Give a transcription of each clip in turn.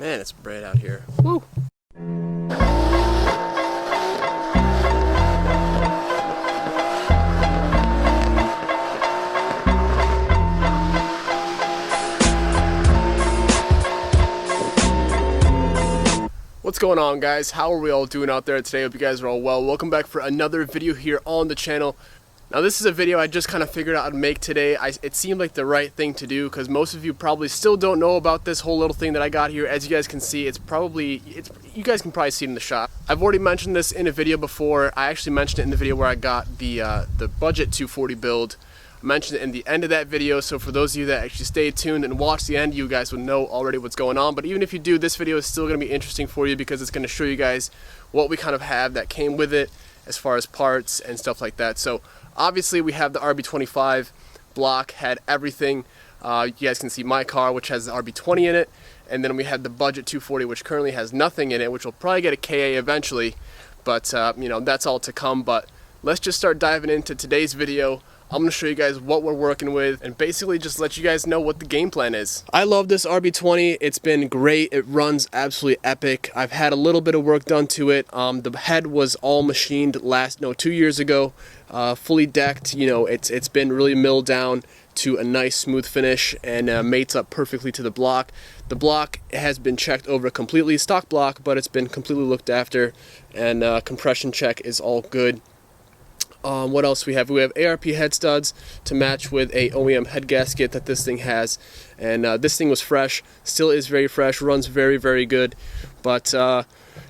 Man, it's bright out here. Woo! What's going on, guys? How are we all doing out there today? Hope you guys are all well. Welcome back for another video here on the channel. Now this is a video I just kind of figured out how to make today. It seemed like the right thing to do because most of you probably still don't know about this whole little thing that I got here. As you guys can see, you guys can probably see it in the shop. I've already mentioned this in a video before. I actually mentioned it in the video where I got the budget 240 build. I mentioned it in the end of that video, so for those of you that actually stay tuned and watch the end, you guys would know already what's going on. But even if you do, this video is still going to be interesting for you because it's going to show you guys what we kind of have that came with it as far as parts and stuff like that. So obviously we have the RB25 block, had everything. You guys can see my car, which has the RB20 in it, and then we had the budget 240, which currently has nothing in it, which will probably get a KA eventually, but you know, that's all to come. But let's just start diving into today's video. I'm going to show you guys what we're working with and basically just let you guys know what the game plan is. I love this RB20. It's been great. It runs absolutely epic. I've had a little bit of work done to it. The head was all machined 2 years ago, fully decked. You know, it's been really milled down to a nice smooth finish and mates up perfectly to the block. The block has been checked over completely, stock block, but it's been completely looked after, and compression check is all good. What else we have? We have ARP head studs to match with a OEM head gasket that this thing has, and this thing was fresh, still is very fresh, runs very, very good. But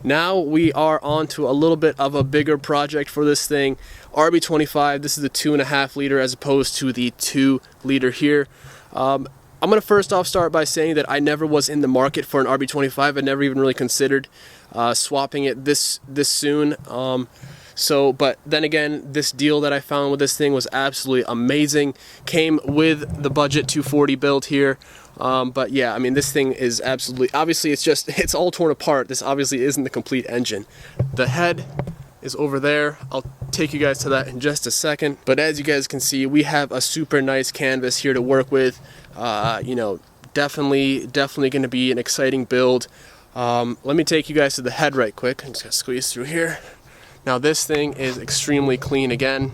now we are on to a little bit of a bigger project for this thing. RB25, this is the 2.5 liter as opposed to the 2 liter here. I'm going to first off start by saying that I never was in the market for an RB25. I never even really considered swapping it this soon. But then again, this deal that I found with this thing was absolutely amazing. Came with the budget 240 build here. But yeah, I mean, this thing is absolutely, obviously it's all torn apart. This obviously isn't the complete engine. The head is over there. I'll take you guys to that in just a second. But as you guys can see, we have a super nice canvas here to work with. You know, definitely going to be an exciting build. Let me take you guys to the head right quick. I'm just gonna squeeze through here. Now this thing is extremely clean again.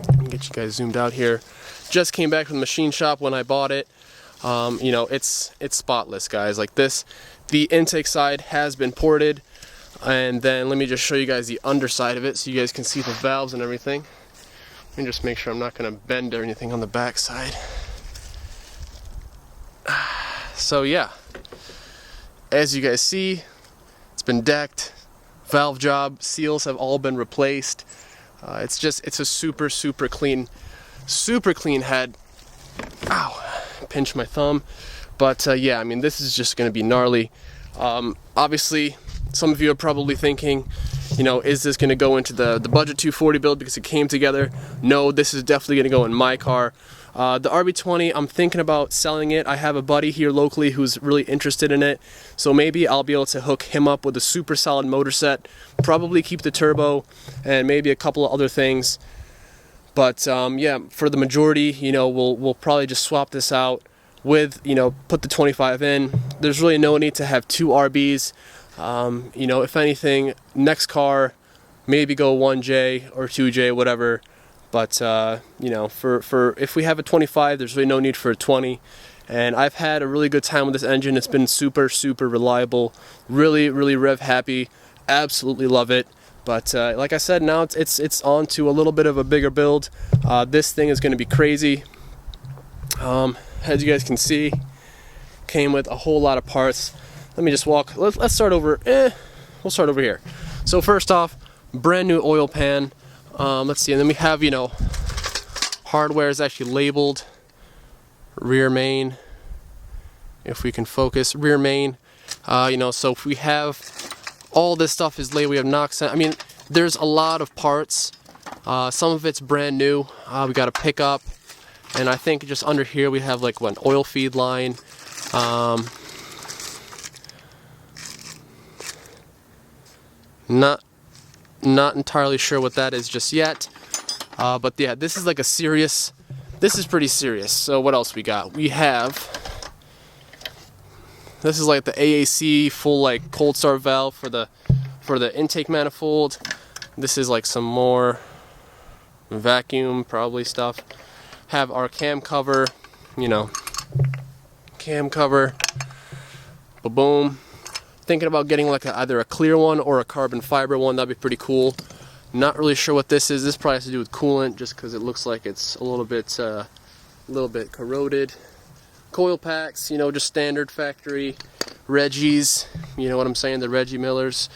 Let me get you guys zoomed out here. Just came back from the machine shop when I bought it. You know, it's spotless, guys. Like this, the intake side has been ported, and then let me just show you guys the underside of it so you guys can see the valves and everything. Let me just make sure I'm not going to bend or anything on the back side. So yeah, as you guys see, it's been decked. Valve job, seals have all been replaced. It's a super clean head. Ow, pinch my thumb. But yeah, I mean, this is just going to be gnarly. Obviously, some of you are probably thinking, you know, is this going to go into the budget 240 build because it came together? No, this is definitely going to go in my car. The RB20, I'm thinking about selling it. I have a buddy here locally who's really interested in it, so maybe I'll be able to hook him up with a super solid motor set, probably keep the turbo, and maybe a couple of other things. But yeah, for the majority, you know, we'll probably just swap this out with, you know, put the 25 in. There's really no need to have 2 RBs. You know, if anything, next car, maybe go 1J or 2J, whatever. But you know, for if we have a 25, there's really no need for a 20. And I've had a really good time with this engine. It's been super reliable, really rev happy, absolutely love it. But like I said, now it's on to a little bit of a bigger build. This thing is going to be crazy. As you guys can see, came with a whole lot of parts. Let me just walk. Let's start over. We'll start over here. So first off, brand new oil pan. Let's see, and then we have, you know, hardware is actually labeled. Rear main, if we can focus, rear main. You know, so if we have all this stuff is labeled. We have knocks. I mean, there's a lot of parts. Some of it's brand new. We got a pickup, and I think just under here we have like an oil feed line. Not entirely sure what that is just yet, but yeah, this is like this is pretty serious. So what else we got? We have This is like the AAC full like cold start valve for the intake manifold. This is like some more vacuum probably stuff. Have our cam cover, you know, cam cover. Boom. Thinking about getting like either a clear one or a carbon fiber one. That'd be pretty cool. Not really sure what this is. This probably has to do with coolant, just because it looks like it's a little bit corroded. Coil packs, you know, just standard factory Reggies. You know what I'm saying? The Reggie Millers.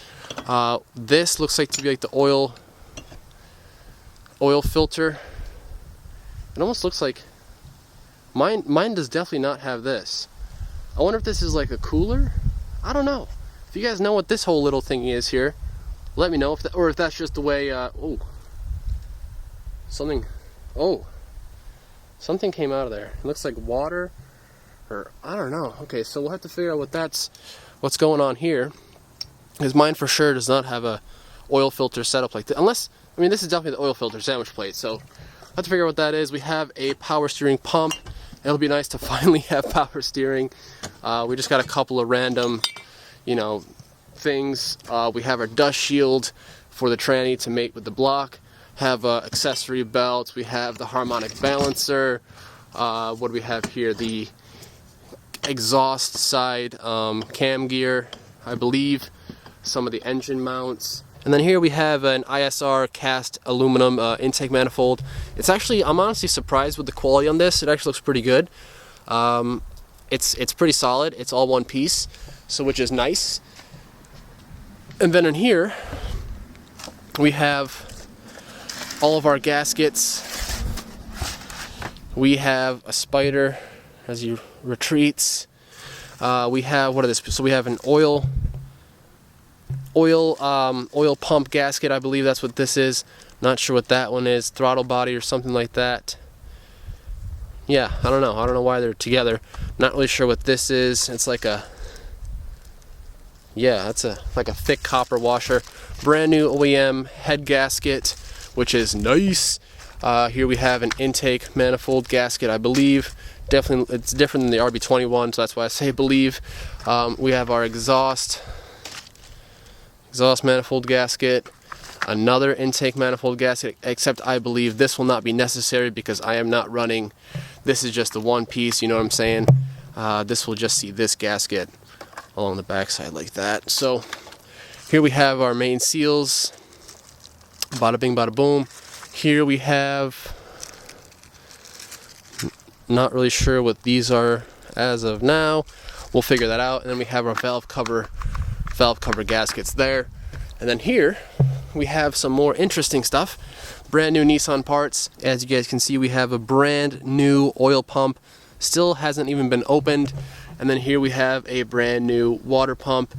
This looks like to be like the oil filter. It almost looks like mine does definitely not have this. I wonder if this is like a cooler. I don't know. If you guys know what this whole little thing is here, let me know. Or if that's just the way. Something came out of there. It looks like water, or I don't know. Okay, so we'll have to figure out what's going on here. Because mine for sure does not have a oil filter setup like this. Unless, I mean, this is definitely the oil filter sandwich plate. So I'll have to figure out what that is. We have a power steering pump. It'll be nice to finally have power steering. We just got a couple of random, you know, things. We have our dust shield for the tranny to mate with the block. Have accessory belts. We have the harmonic balancer. What do we have here? The exhaust side cam gear, I believe. Some of the engine mounts. And then here we have an ISR cast aluminum intake manifold. It's actually, I'm honestly surprised with the quality on this. It actually looks pretty good. It's pretty solid. It's all one piece, so which is nice. And then in here we have all of our gaskets. We have a spider as he retreats. We have, what are this? So we have an oil pump gasket, I believe that's what this is. Not sure what that one is. Throttle body or something like that. Yeah, I don't know why they're together. Not really sure what this is. It's like a, yeah, it's like a thick copper washer. Brand new OEM head gasket, which is nice. Here we have an intake manifold gasket, I believe. Definitely, it's different than the RB21, so that's why I say believe. We have our exhaust manifold gasket, another intake manifold gasket, except I believe this will not be necessary because I am not running. This is just the one piece, you know what I'm saying? This will just see this gasket along the backside like that. So here we have our main seals. Bada bing, bada boom. Here we have, not really sure what these are as of now. We'll figure that out. And then we have our valve cover gaskets there. And then here we have some more interesting stuff. Brand new Nissan parts. As you guys can see, we have a brand new oil pump. Still hasn't even been opened. And then here we have a brand new water pump.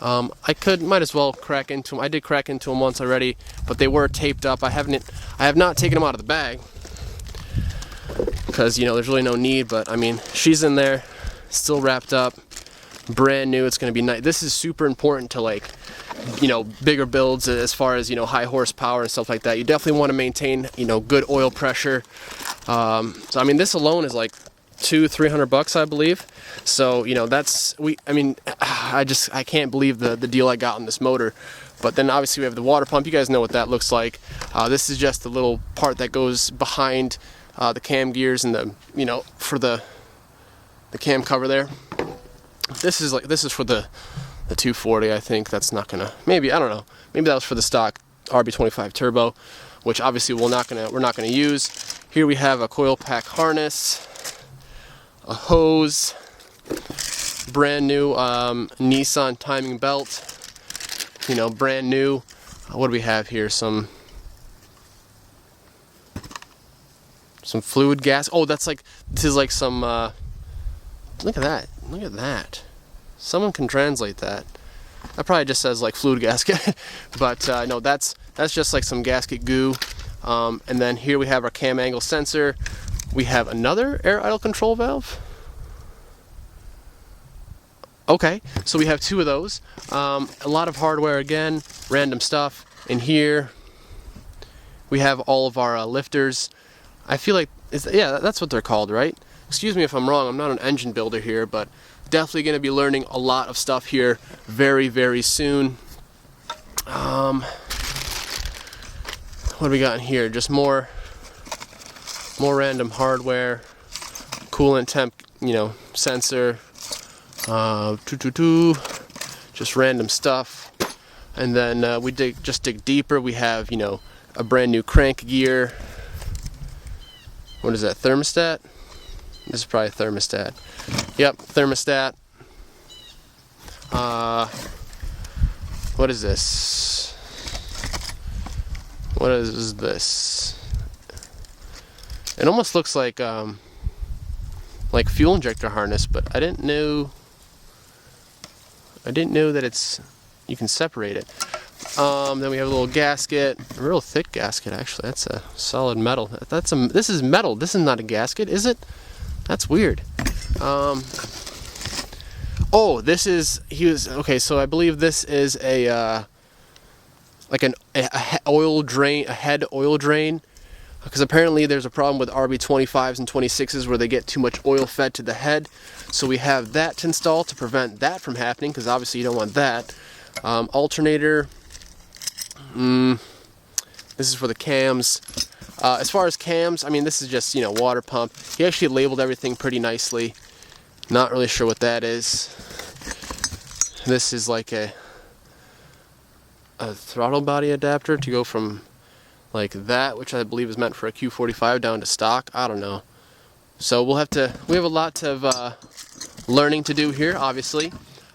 Might as well crack into them. I did crack into them once already, but they were taped up. I have not taken them out of the bag because, you know, there's really no need, but I mean, she's in there, still wrapped up, brand new. It's going to be nice. This is super important to, like, you know, bigger builds as far as, you know, high horsepower and stuff like that. You definitely want to maintain, you know, good oil pressure. So I mean, this alone is like $200-300, I believe. So, you know, I can't believe the deal I got on this motor. But then obviously we have the water pump. You guys know what that looks like. This is just the little part that goes behind the cam gears and the, you know, for the cam cover there. This is for the 240, I think. That's not gonna, maybe, I don't know. Maybe that was for the stock RB25 turbo, which obviously we're not gonna use. Here we have a coil pack harness, a hose, brand new Nissan timing belt, you know, brand new. What do we have here? Some fluid gas. Oh, that's like, this is like some, look at that. Someone can translate that. That probably just says like fluid gasket, but no, that's just like some gasket goo. And then here we have our cam angle sensor. We have another air idle control valve. Okay, so we have two of those. A lot of hardware again, random stuff. In here, we have all of our lifters. I feel like, yeah, that's what they're called, right? Excuse me if I'm wrong, I'm not an engine builder here, but definitely going to be learning a lot of stuff here very, very soon. What do we got in here? Just more random hardware, coolant temp, sensor, just random stuff. And then we dig deeper. We have, a brand new crank gear. What is that, thermostat? This is probably a thermostat. Yep, thermostat. What is this? What is this? It almost looks like fuel injector harness, but I didn't know that you can separate it. Then we have a little gasket, a real thick gasket actually. That's a solid metal. This is metal. This is not a gasket, is it? That's weird. Oh, okay, so I believe this is a head oil drain, because apparently there's a problem with RB25s and 26s where they get too much oil fed to the head. So we have that to install to prevent that from happening, because obviously you don't want that. Alternator. This is for the cams. As far as cams, I mean, this is just, water pump. He actually labeled everything pretty nicely. Not really sure what that is. This is like a throttle body adapter to go from like that, which I believe is meant for a Q45, down to stock. I don't know. So we have a lot of learning to do here, obviously.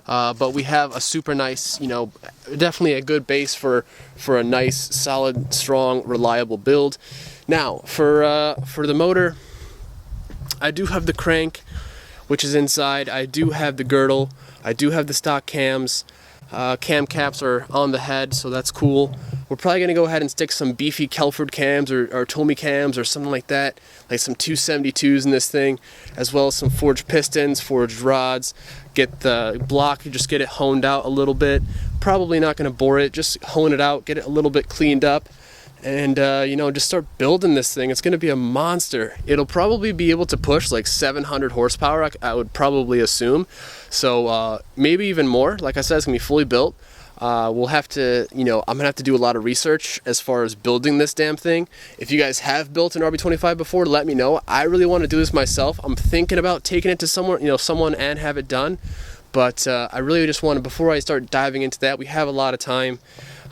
But we have a super nice, definitely a good base for a nice, solid, strong, reliable build. Now, for the motor, I do have the crank, which is inside. I do have the girdle. I do have the stock cams. Cam caps are on the head, so that's cool. We're probably going to go ahead and stick some beefy Kelford cams or Tomy cams or something like that, like some 272s in this thing, as well as some forged pistons, forged rods. Get the block, just get it honed out a little bit. Probably not going to bore it, just hone it out, get it a little bit cleaned up, and just start building this thing. It's going to be a monster. It'll probably be able to push like 700 horsepower, I would probably assume. So maybe even more. Like I said, it's going to be fully built. We'll have to, I'm going to have to do a lot of research as far as building this damn thing. If you guys have built an RB25 before, let me know. I really want to do this myself. I'm thinking about taking it to someone and have it done. But I really just want to, before I start diving into that, we have a lot of time.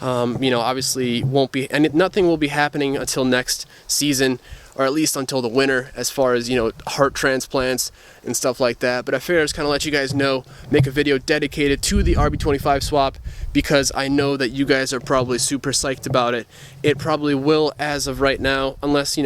Obviously nothing will be happening until next season, or at least until the winter, as far as, heart transplants and stuff like that. But I figured I'd just kind of let you guys know, make a video dedicated to the RB25 swap, because I know that you guys are probably super psyched about it. It probably will as of right now, unless,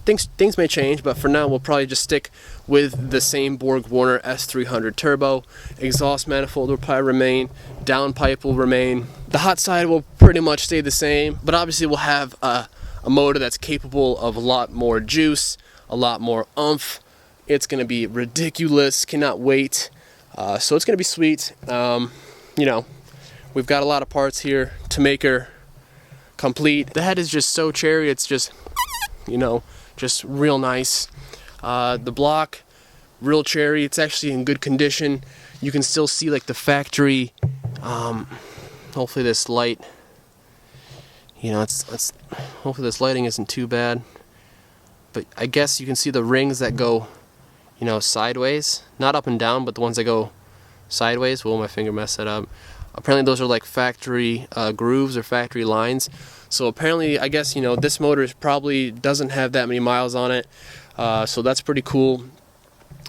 things may change, but for now we'll probably just stick with the same Borg Warner S300 turbo. Exhaust manifold will probably remain, downpipe will remain. The hot side will pretty much stay the same, but obviously we'll have a motor that's capable of a lot more juice, a lot more oomph. It's going to be ridiculous, cannot wait. So it's going to be sweet. We've got a lot of parts here to make her complete. The head is just so cherry, it's just, just real nice. The block, real cherry, it's actually in good condition. You can still see like the factory, hopefully this light, hopefully this lighting isn't too bad, but I guess you can see the rings that go, sideways, not up and down, but the ones that go sideways. Well, my finger messed that up. Apparently those are like factory grooves or factory lines. So apparently, I guess, this motor probably doesn't have that many miles on it. So that's pretty cool.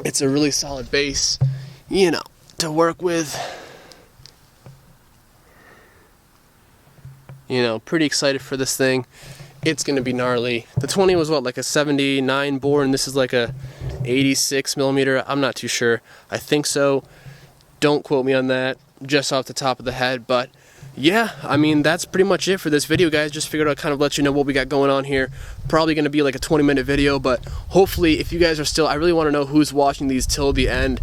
It's a really solid base, to work with. Pretty excited for this thing. It's going to be gnarly. The 20 was what, like a 79 bore, and this is like a 86 millimeter. I'm not too sure. I think so. Don't quote me on that, just off the top of the head. But yeah, I mean, that's pretty much it for this video, guys. Just figured I'd kind of let you know what we got going on here. Probably going to be like a 20-minute video, but hopefully if you guys are still, I really want to know who's watching these till the end.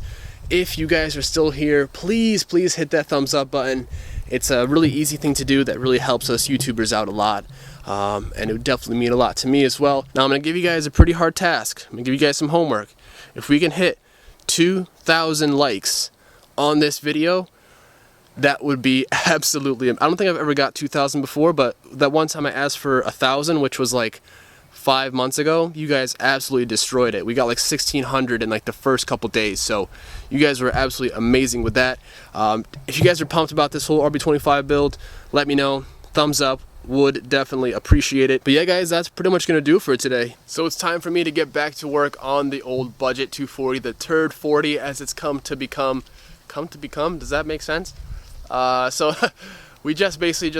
If you guys are still here, please hit that thumbs up button. It's a really easy thing to do that really helps us YouTubers out a lot. And it would definitely mean a lot to me as well. Now I'm going to give you guys a pretty hard task. I'm going to give you guys some homework. If we can hit 2,000 likes on this video, that would be absolutely, I don't think I've ever got 2,000 before, but that one time I asked for 1,000, which was like 5 months ago, you guys absolutely destroyed it. We got like 1,600 in like the first couple days, so you guys were absolutely amazing with that. If you guys are pumped about this whole RB25 build, let me know. Thumbs up, would definitely appreciate it. But yeah guys, that's pretty much gonna do it for today. So it's time for me to get back to work on the old budget 240, the turd 40 as it's come to become, does that make sense? So we just basically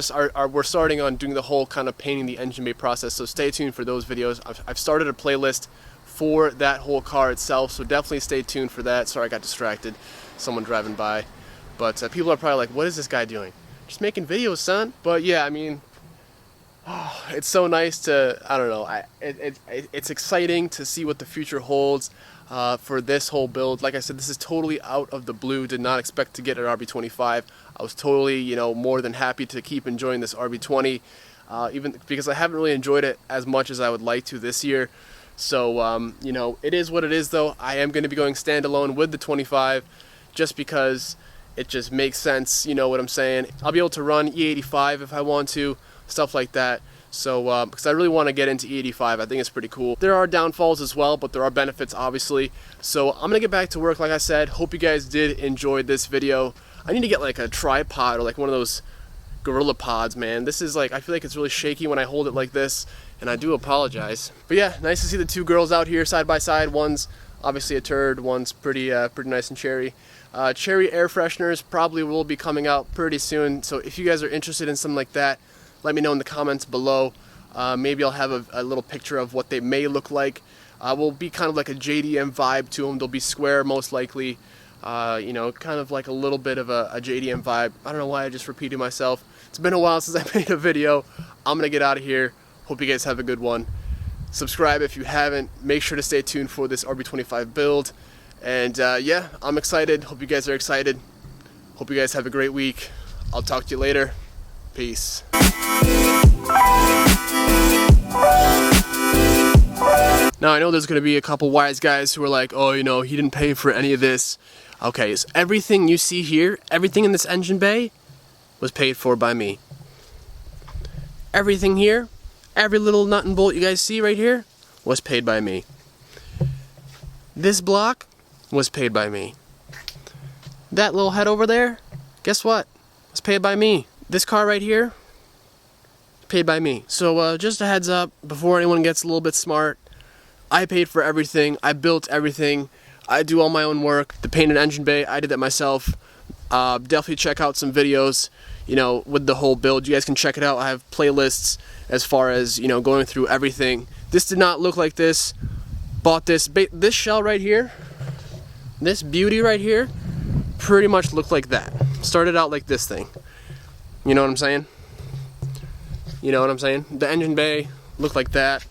we're starting on doing the whole kind of painting the engine bay process, so stay tuned for those videos. I've started a playlist for that whole car itself, so definitely stay tuned for that. Sorry I got distracted, someone driving by, but people are probably like, what is this guy doing? Just making videos, son. But yeah, I mean, it's so nice to, I don't know, it's exciting to see what the future holds for this whole build. Like I said, this is totally out of the blue. Did not expect to get an RB25. I was totally, you know, more than happy to keep enjoying this RB20, even because I haven't really enjoyed it as much as I would like to this year. So, you know, it is what it is though. I am going to be going standalone with the 25 just because it just makes sense, you know what I'm saying? I'll be able to run E85 if I want to, stuff like that. So, because I really want to get into E85, I think it's pretty cool. There are downfalls as well, but there are benefits obviously. So I'm gonna get back to work like I said. Hope you guys did enjoy this video. I need to get like a tripod or like one of those gorilla pods, man. This is like, I feel like it's really shaky when I hold it like this, and I do apologize. But yeah, nice to see the two girls out here side by side. One's obviously a turd, one's pretty nice and cherry. Cherry air fresheners probably will be coming out pretty soon, so if you guys are interested in something like that, let me know in the comments below. Maybe I'll have a little picture of what they may look like. Will be kind of like a JDM vibe to them. They'll be square most likely. You know, kind of like a little bit of a JDM vibe. I don't know why I just repeated myself. It's been a while since I made a video. I'm gonna get out of here. Hope you guys have a good one. Subscribe if you haven't. Make sure to stay tuned for this RB25 build. And yeah, I'm excited. Hope you guys are excited. Hope you guys have a great week. I'll talk to you later. Peace. Now I know there's going to be a couple wise guys who are like, oh, you know, he didn't pay for any of this. Okay, so everything you see here, everything in this engine bay was paid for by me. Everything here, every little nut and bolt you guys see right here was paid by me. This block was paid by me. That little head over there, guess what? Was paid by me. This car right here, paid by me. So just a heads up, before anyone gets a little bit smart, I paid for everything. I built everything. I do all my own work. The painted engine bay, I did that myself. Definitely check out some videos, you know, with the whole build. You guys can check it out. I have playlists as far as, you know, going through everything. This did not look like this. Bought this shell right here, this beauty right here, pretty much looked like that. Started out like this thing. You know what I'm saying? You know what I'm saying? The engine bay looked like that.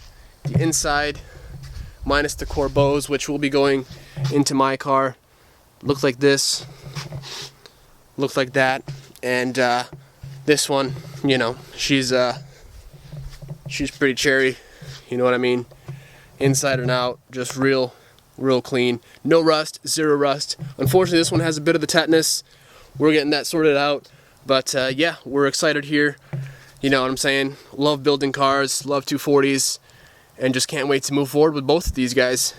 The inside, minus the corbeaus, which will be going into my car, looked like this. Looked like that. And this one, you know, she's pretty cherry. You know what I mean? Inside and out, just real clean. No rust, zero rust. Unfortunately, this one has a bit of the tetanus. We're getting that sorted out. But yeah, we're excited here. You know what I'm saying? Love building cars, love 240s, and just can't wait to move forward with both of these guys.